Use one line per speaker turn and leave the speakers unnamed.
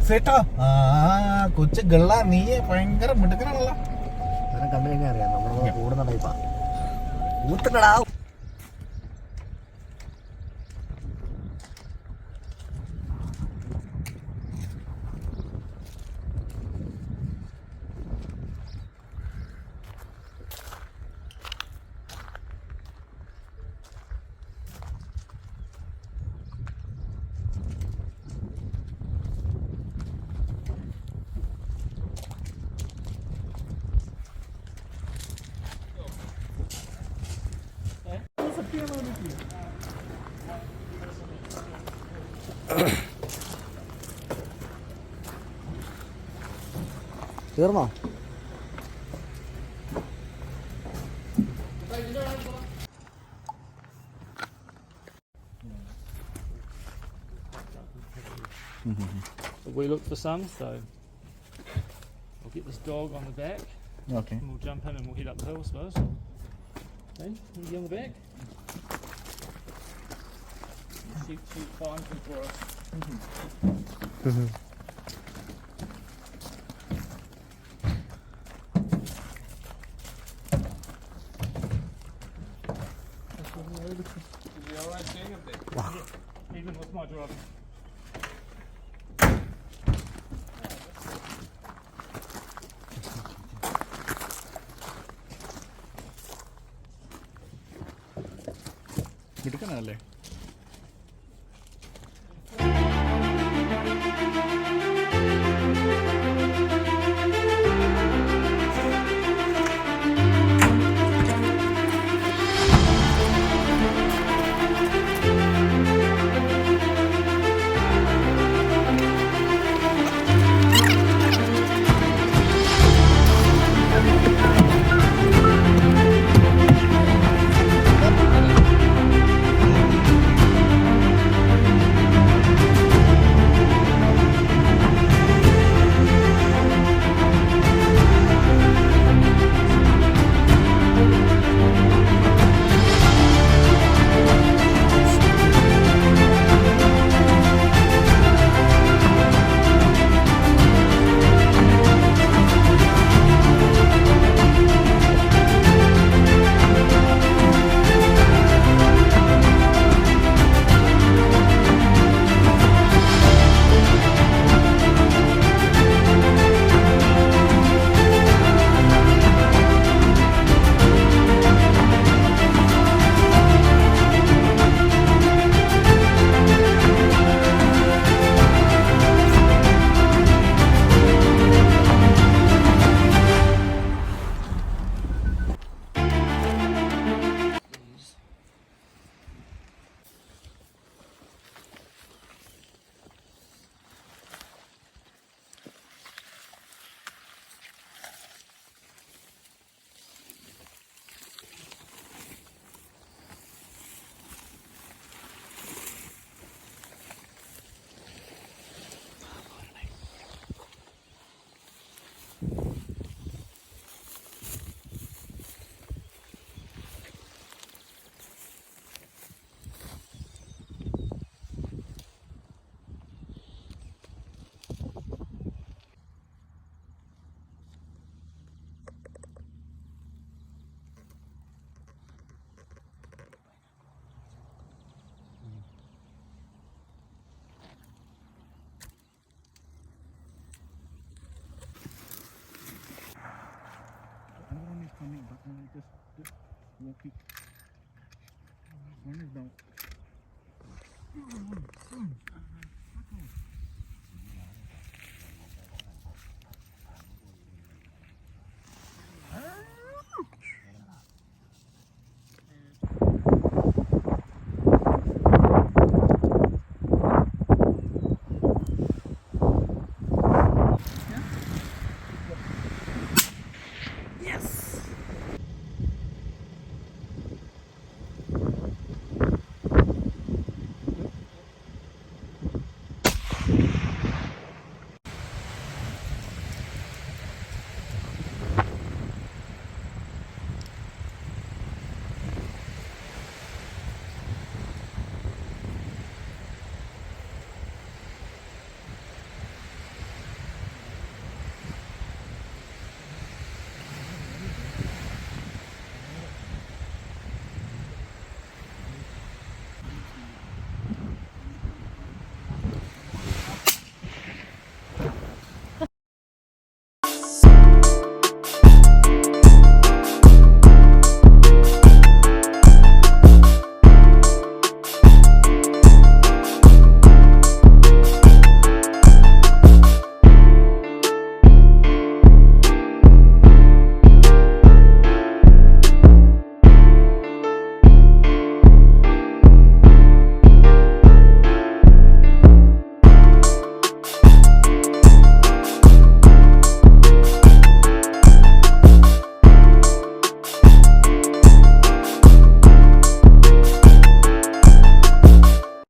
സേട്ടാ കൊച്ചു ഗള്ള നീ ഭയങ്കര മിടുക്കനാണല്ലോ.
അതിനെ കണ്ടു കഴിഞ്ഞാൽ അറിയാം നമ്മൾ കൂടുന്ന ടൈപ്പാ. ഊത്തുകടാ. തീർന്നോ?
We look for some, so I'll get this dog on the back.
Okay.
And we'll jump in and we'll head up the hill, I suppose. Hey, you get on the back? She finds them for us. Is he alright staying up there?
Wow.
Even with my driving.
മിടുക്കനല്ലേ? Coming, but just walking. One is down.